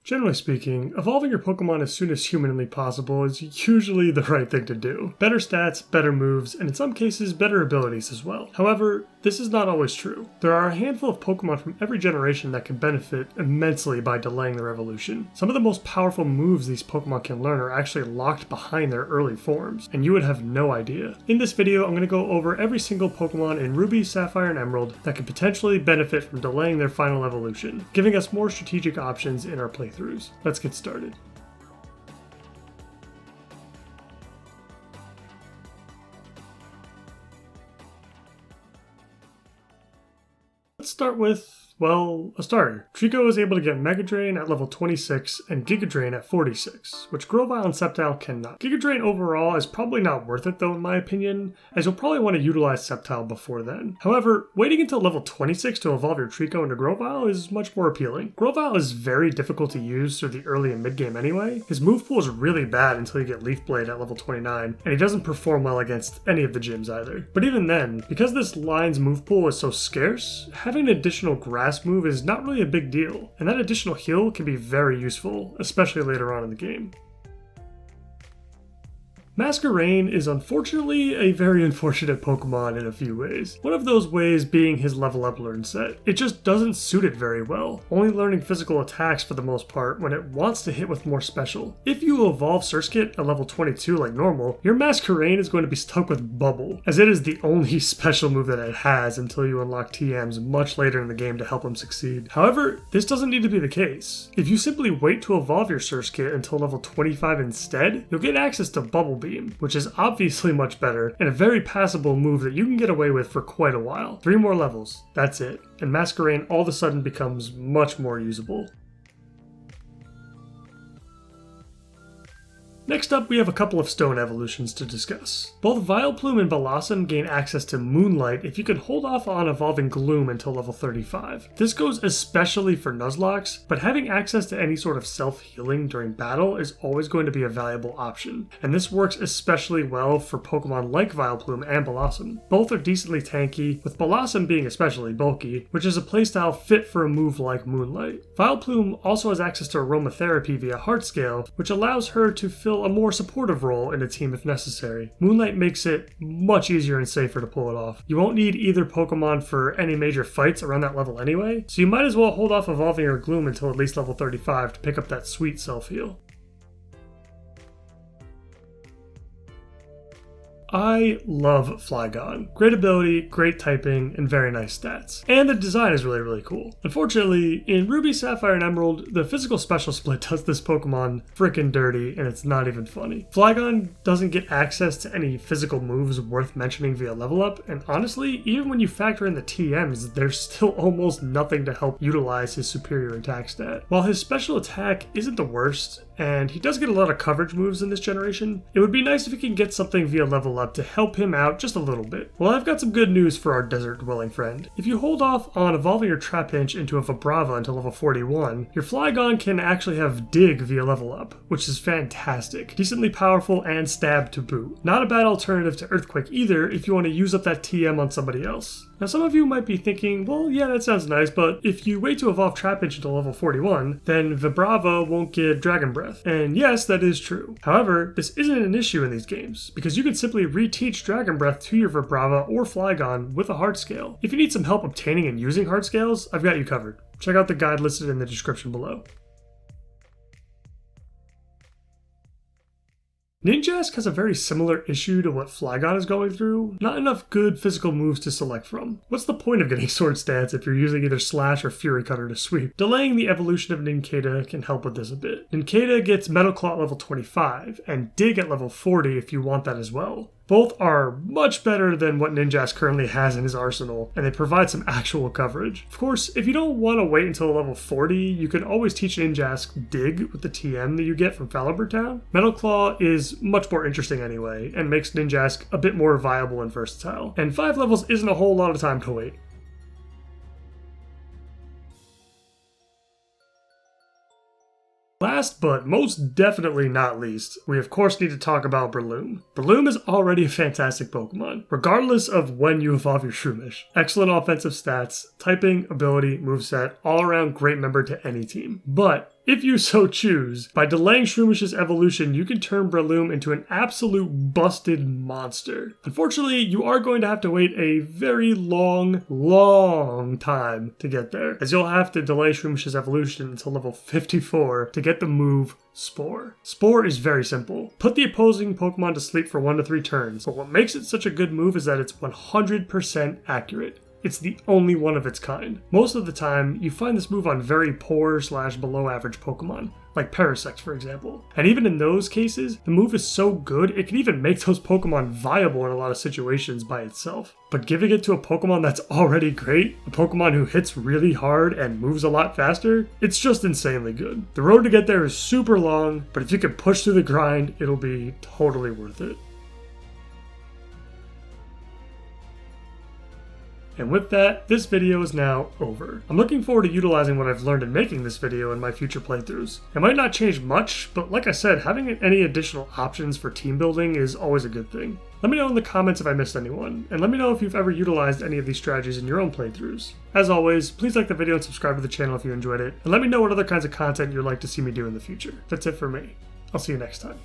Generally speaking, evolving your Pokemon as soon as humanly possible is usually the right thing to do. Better stats, better moves, and in some cases better abilities as well. However, this is not always true. There are a handful of Pokemon from every generation that can benefit immensely by delaying their evolution. Some of the most powerful moves these Pokemon can learn are actually locked behind their early forms, and you would have no idea. In this video, I'm going to go over every single Pokemon in Ruby, Sapphire, and Emerald that can potentially benefit from delaying their final evolution, giving us more strategic options in our playthroughs. Let's get started. Let's start with, well, a starter. Trico is able to get Mega Drain at level 26 and Giga Drain at 46, which Grovyle and Sceptile cannot. Giga Drain overall is probably not worth it though in my opinion, as you'll probably want to utilize Sceptile before then. However, waiting until level 26 to evolve your Trico into Grovyle is much more appealing. Grovyle is very difficult to use through the early and mid game anyway. His move pool is really bad until you get Leaf Blade at level 29, and he doesn't perform well against any of the gyms either. But even then, because this line's move pool is so scarce, having an additional Grass move is not really a big deal, and that additional heal can be very useful, especially later on in the game. Masquerain is unfortunately a very unfortunate Pokemon in a few ways. One of those ways being his level up learn set. It just doesn't suit it very well, only learning physical attacks for the most part when it wants to hit with more special. If you evolve Surskit at level 22 like normal, your Masquerain is going to be stuck with Bubble, as it is the only special move that it has until you unlock TMs much later in the game to help him succeed. However, this doesn't need to be the case. If you simply wait to evolve your Surskit until level 25 instead, you'll get access to Bubble Beam, which is obviously much better and a very passable move that you can get away with for quite a while. 3 more levels, that's it, and Masquerain all of a sudden becomes much more usable. Next up, we have a couple of stone evolutions to discuss. Both Vileplume and Blossom gain access to Moonlight if you can hold off on evolving Gloom until level 35. This goes especially for Nuzlocke, but having access to any sort of self-healing during battle is always going to be a valuable option, and this works especially well for Pokemon like Vileplume and Blossom. Both are decently tanky, with Blossom being especially bulky, which is a playstyle fit for a move like Moonlight. Vileplume also has access to Aromatherapy via Heart Scale, which allows her to fill a more supportive role in a team if necessary. Moonlight makes it much easier and safer to pull it off. You won't need either Pokemon for any major fights around that level anyway, so you might as well hold off evolving your Gloom until at least level 35 to pick up that sweet self-heal. I love Flygon. Great ability, great typing, and very nice stats. And the design is really cool. Unfortunately, in Ruby, Sapphire, and Emerald, the physical special split does this Pokemon frickin' dirty, and it's not even funny. Flygon doesn't get access to any physical moves worth mentioning via level up, and honestly, even when you factor in the TMs, there's still almost nothing to help utilize his superior attack stat. While his special attack isn't the worst, and he does get a lot of coverage moves in this generation, it would be nice if he can get something via level up to help him out just a little bit. Well, I've got some good news for our desert dwelling friend. If you hold off on evolving your Trapinch into a Vibrava until level 41, your Flygon can actually have Dig via level up, which is fantastic. Decently powerful and stab to boot. Not a bad alternative to Earthquake either if you want to use up that TM on somebody else. Now some of you might be thinking, well yeah, that sounds nice, but if you wait to evolve Trapinch until level 41, then Vibrava won't get Dragon Breath. And yes, that is true. However, this isn't an issue in these games, because you can simply reteach Dragon Breath to your Vibrava or Flygon with a Heart Scale. If you need some help obtaining and using Heart Scales, I've got you covered. Check out the guide listed in the description below. Ninjask has a very similar issue to what Flygon is going through. Not enough good physical moves to select from. What's the point of getting sword stats if you're using either Slash or Fury Cutter to sweep? Delaying the evolution of Nincada can help with this a bit. Nincada gets Metal Claw at level 25, and Dig at level 40 if you want that as well. Both are much better than what Ninjask currently has in his arsenal, and they provide some actual coverage. Of course, if you don't want to wait until level 40, you can always teach Ninjask Dig with the TM that you get from Falibur Town. Metal Claw is much more interesting anyway, and makes Ninjask a bit more viable and versatile. And 5 levels isn't a whole lot of time to wait. Last but most definitely not least, we of course need to talk about Breloom. Breloom is already a fantastic Pokemon, regardless of when you evolve your Shroomish. Excellent offensive stats, typing, ability, moveset, all around great member to any team. But If you so choose, by delaying Shroomis's evolution, you can turn Breloom into an absolute busted monster. Unfortunately, you are going to have to wait a very long time to get there, as you'll have to delay Shroomis's evolution until level 54 to get the move Spore. Spore is very simple. Put the opposing Pokemon to sleep for 1 to 3 turns, but what makes it such a good move is that it's 100% accurate. It's the only one of its kind. Most of the time, you find this move on very poor / below average Pokemon, like Parasect for example. And even in those cases, the move is so good, it can even make those Pokemon viable in a lot of situations by itself. But giving it to a Pokemon that's already great, a Pokemon who hits really hard and moves a lot faster, it's just insanely good. The road to get there is super long, but if you can push through the grind, it'll be totally worth it. And with that, this video is now over. I'm looking forward to utilizing what I've learned in making this video in my future playthroughs. It might not change much, but like I said, having any additional options for team building is always a good thing. Let me know in the comments if I missed anyone, and let me know if you've ever utilized any of these strategies in your own playthroughs. As always, please like the video and subscribe to the channel if you enjoyed it, and let me know what other kinds of content you'd like to see me do in the future. That's it for me. I'll see you next time.